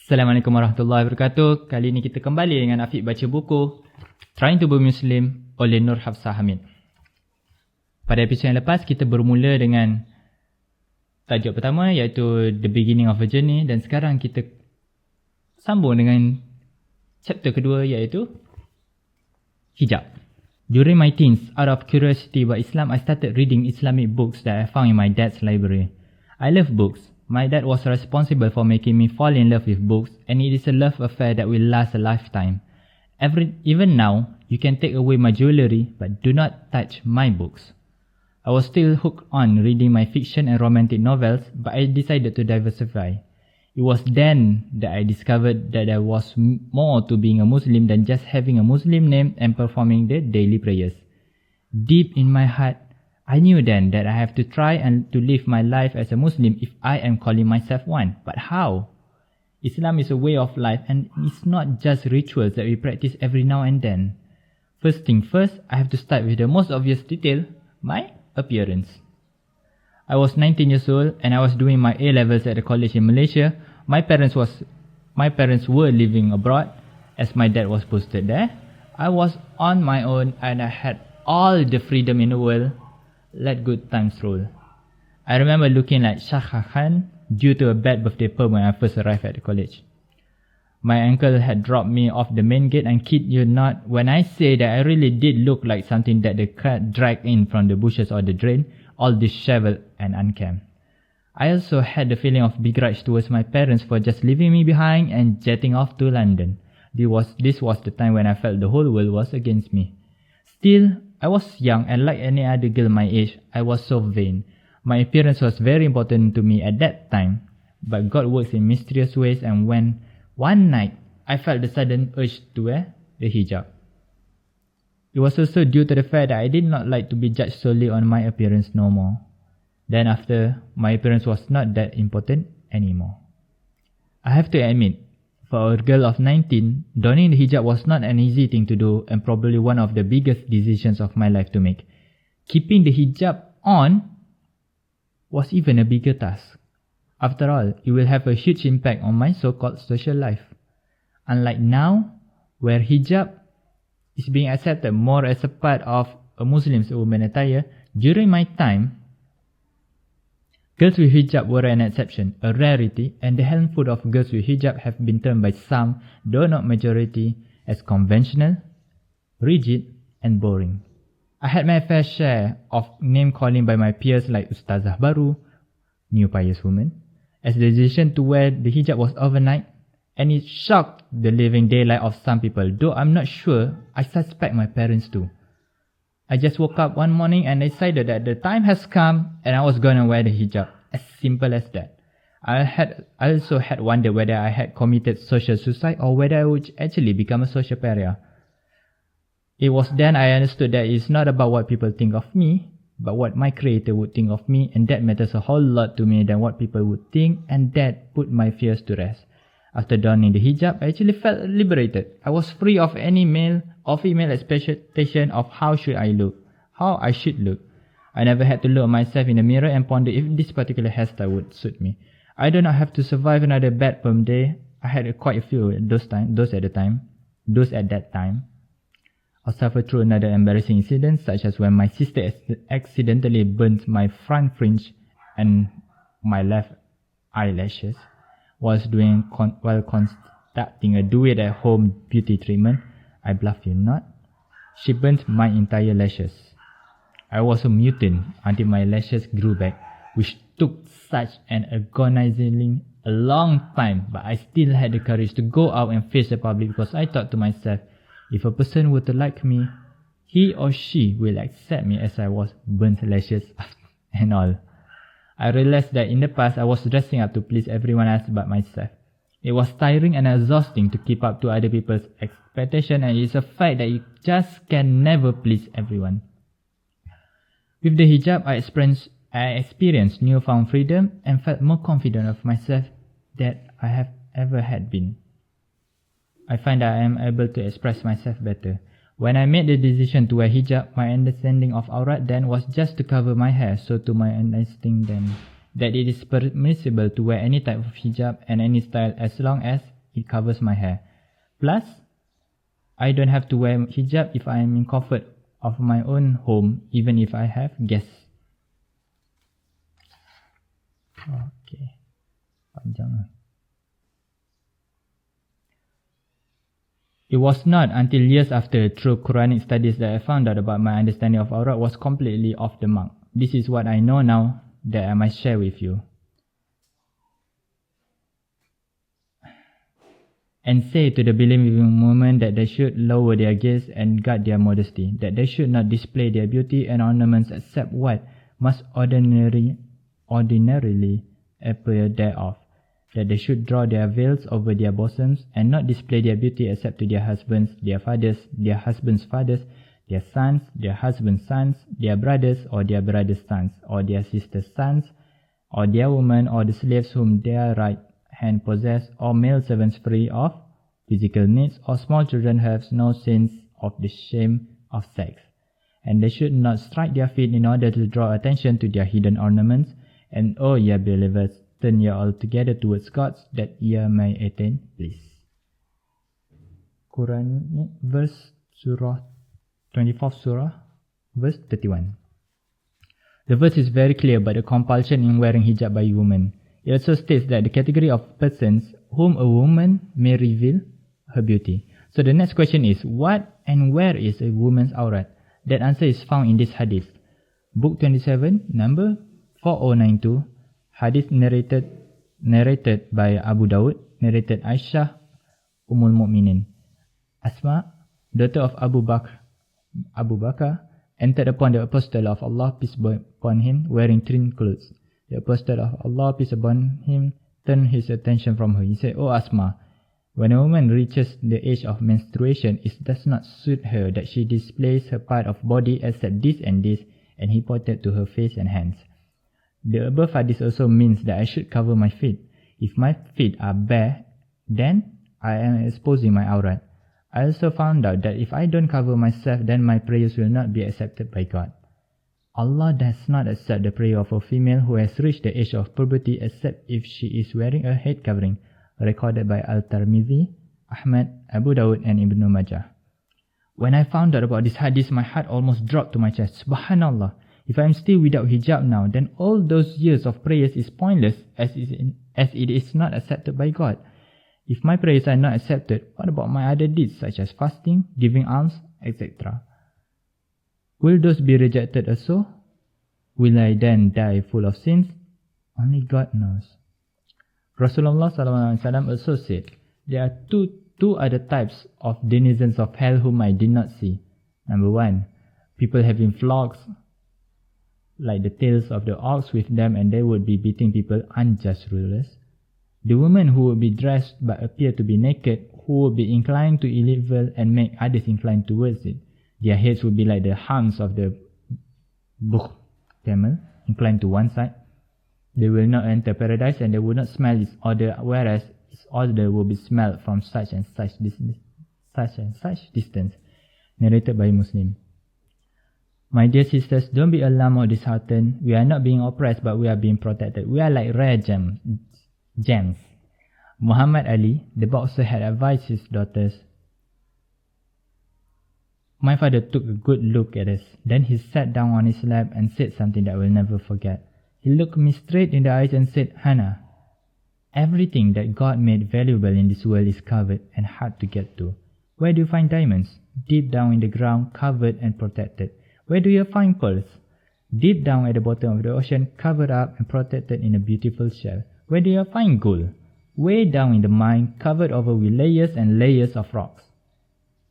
Assalamualaikum warahmatullahi wabarakatuh. Kali ini kita kembali dengan Afiq Baca Buku, Trying to be Muslim oleh Norhafsah Hamid. Pada episod yang lepas, kita bermula dengan tajuk pertama iaitu The Beginning of a Journey, dan sekarang kita sambung dengan chapter kedua iaitu Hijab. During my teens, out of curiosity about Islam, I started reading Islamic books that I found in my dad's library. I love books. My dad was responsible for making me fall in love with books, and it is a love affair that will last a lifetime. Even now, you can take away my jewellery, but do not touch my books. I was still hooked on reading my fiction and romantic novels, but I decided to diversify. It was then that I discovered that there was more to being a Muslim than just having a Muslim name and performing the daily prayers. Deep in my heart, I knew then that I have to try and to live my life as a Muslim if I am calling myself one. But how? Islam is a way of life, and it's not just rituals that we practice every now and then. First thing first, I have to start with the most obvious detail, my appearance. I was 19 years old and I was doing my A-levels at a college in Malaysia. My parents were living abroad as my dad was posted there. I was on my own and I had all the freedom in the world. Let good times roll. I remember looking like Shah Khan due to a bad birthday perm when I first arrived at the college. My uncle had dropped me off the main gate, and kid you not, when I say that I really did look like something that the cat dragged in from the bushes or the drain, all disheveled and unkempt. I also had the feeling of begrudge towards my parents for just leaving me behind and jetting off to London. This was the time when I felt the whole world was against me. Still, I was young, and like any other girl my age, I was so vain. My appearance was very important to me at that time, but God works in mysterious ways, and when one night I felt the sudden urge to wear the hijab. It was also due to the fact that I did not like to be judged solely on my appearance no more. Then after, my appearance was not that important anymore. I have to admit, for a girl of 19, donning the hijab was not an easy thing to do, and probably one of the biggest decisions of my life to make. Keeping the hijab on was even a bigger task. After all, it will have a huge impact on my so-called social life. Unlike now, where hijab is being accepted more as a part of a Muslim's woman attire, during my time, girls with hijab were an exception, a rarity, and the handful of girls with hijab have been termed by some, though not majority, as conventional, rigid, and boring. I had my fair share of name-calling by my peers like Ustazah Baru, new pious woman, as the decision to wear the hijab was overnight, and it shocked the living daylight of some people, though I'm not sure. I suspect my parents too. I just woke up one morning and decided that the time has come and I was gonna wear the hijab. As simple as that. I also had wondered whether I had committed social suicide or whether I would actually become a social pariah. It was then I understood that it's not about what people think of me, but what my creator would think of me, and that matters a whole lot to me than what people would think, and that put my fears to rest. After donning the hijab, I actually felt liberated. I was free of any male or female expectation of how I should look. I never had to look at myself in the mirror and ponder if this particular hairstyle would suit me. I do not have to survive another bad perm day. I had quite a few those at that time. I suffered through another embarrassing incident, such as when my sister accidentally burnt my front fringe and my left eyelashes while conducting a do-it-at-home beauty treatment. I bluff you not. She burnt my entire lashes. I was a mutant until my lashes grew back, which took such an agonizingly a long time, but I still had the courage to go out and face the public because I thought to myself, if a person were to like me, he or she will accept me as I was, burnt lashes and all. I realized that in the past I was dressing up to please everyone else but myself. It was tiring and exhausting to keep up to other people's expectations, and it's a fact that you just can never please everyone. With the hijab, I experienced newfound freedom and felt more confident of myself than I have ever had been. I find that I am able to express myself better. When I made the decision to wear hijab, my understanding of aurat then was just to cover my hair, so to my understanding then that it is permissible to wear any type of hijab and any style as long as it covers my hair. Plus, I don't have to wear hijab if I am in comfort of my own home, even if I have guests. Okay, panjang. It was not until years after, through Quranic studies, that I found out about my understanding of aurat was completely off the mark. This is what I know now that I must share with you. And say to the believing women that they should lower their gaze and guard their modesty, that they should not display their beauty and ornaments except what must ordinarily appear thereof, that they should draw their veils over their bosoms and not display their beauty except to their husbands, their fathers, their husbands' fathers, their sons, their husbands' sons, their brothers or their brothers' sons, or their sisters' sons, or their women or the slaves whom their right hand possess, or male servants free of physical needs, or small children who have no sense of the shame of sex. And they should not strike their feet in order to draw attention to their hidden ornaments. And O ye believers, turn ye all together towards God, that ye may attain bliss. Quran verse Surah 24th Surah verse 31. The verse is very clear about the compulsion in wearing hijab by women. It also states that the category of persons whom a woman may reveal her beauty. So the next question is, what and where is a woman's aurat? That answer is found in this hadith. Book 27, number 4092, hadith narrated by Abu Dawud, narrated Aisyah Ummul Mu'minin. Asma, daughter of Abu Bakr, entered upon the Apostle of Allah, peace be upon him, wearing thin clothes. The Apostle of Allah, peace upon him, turned his attention from her. He said, O Asma, when a woman reaches the age of menstruation, it does not suit her that she displays her part of body except this and this, and he pointed to her face and hands. The above hadith also means that I should cover my feet. If my feet are bare, then I am exposing my aurat. I also found out that if I don't cover myself, then my prayers will not be accepted by God. Allah does not accept the prayer of a female who has reached the age of puberty except if she is wearing a head covering, recorded by Al-Tirmidhi, Ahmad, Abu Dawud and Ibn Majah. When I found out about this hadith, my heart almost dropped to my chest. Subhanallah, if I am still without hijab now, then all those years of prayers is pointless as it is not accepted by God. If my prayers are not accepted, what about my other deeds such as fasting, giving alms, etc.? Will those be rejected also? Will I then die full of sins? Only God knows. Rasulullah SAW also said, there are two other types of denizens of hell whom I did not see. Number one, people having flocks like the tails of the ox with them, and they would be beating people, unjust rulers. The women who would be dressed but appear to be naked, who would be inclined to evil and make others inclined towards it. Their heads would be like the humps of the bukh camel, inclined to one side. They will not enter paradise, and they will not smell its odor, whereas its odor will be smelled from such and such distance. Narrated by Muslim. My dear sisters, don't be alarmed or disheartened. We are not being oppressed, but we are being protected. We are like rare gems. Muhammad Ali, the boxer, had advised his daughters. My father took a good look at us. Then he sat down on his lap and said something that I will never forget. He looked me straight in the eyes and said, Hannah, everything that God made valuable in this world is covered and hard to get to. Where do you find diamonds? Deep down in the ground, covered and protected. Where do you find pearls? Deep down at the bottom of the ocean, covered up and protected in a beautiful shell. Where do you find gold? Way down in the mine, covered over with layers and layers of rocks.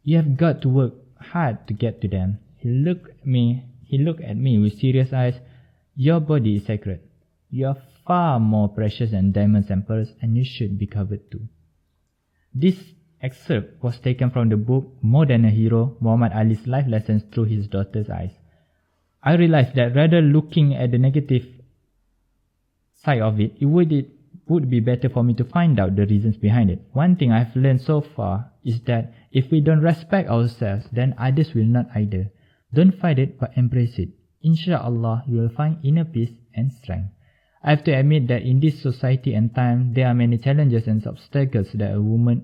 You have got to work hard to get to them. He looked at me with serious eyes. Your body is sacred. You are far more precious than diamonds and pearls, and you should be covered too. This excerpt was taken from the book More Than a Hero, Muhammad Ali's life lessons through his daughter's eyes. I realized that rather looking at the negative side of it, it would be better for me to find out the reasons behind it. One thing I've learned so far is that if we don't respect ourselves, then others will not either. Don't fight it, but embrace it. Insha'Allah, you will find inner peace and strength. I have to admit that in this society and time, there are many challenges and obstacles that a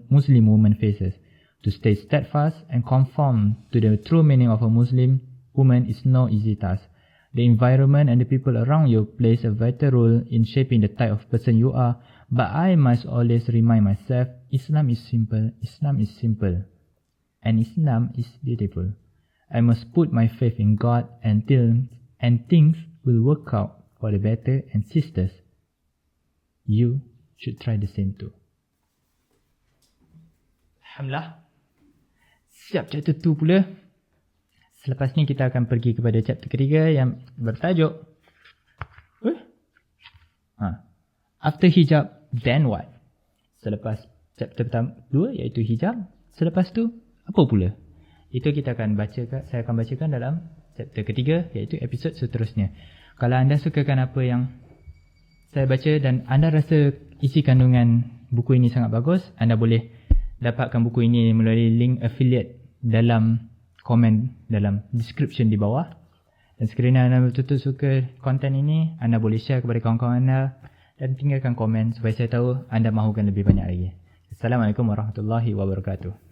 Muslim woman faces. To stay steadfast and conform to the true meaning of a Muslim woman is no easy task. The environment and the people around you plays a vital role in shaping the type of person you are, but I must always remind myself, Islam is simple, and Islam is beautiful. I must put my faith in God and things will work out for the better, and sisters, you should try the same too. Alhamdulillah. Siap chapter 2 pula. Selepas ni kita akan pergi kepada chapter ketiga yang bertajuk After Hijab, then what? Selepas chapter 2 iaitu Hijab, selepas tu apa pula? Itu kita akan bacakan, saya akan bacakan dalam chapter ketiga iaitu episod seterusnya. Kalau anda sukakan apa yang saya baca dan anda rasa isi kandungan buku ini sangat bagus, anda boleh dapatkan buku ini melalui link affiliate dalam komen dalam description di bawah. Dan sekiranya anda betul-betul suka konten ini, anda boleh share kepada kawan-kawan anda dan tinggalkan komen supaya saya tahu anda mahukan lebih banyak lagi. Assalamualaikum warahmatullahi wabarakatuh.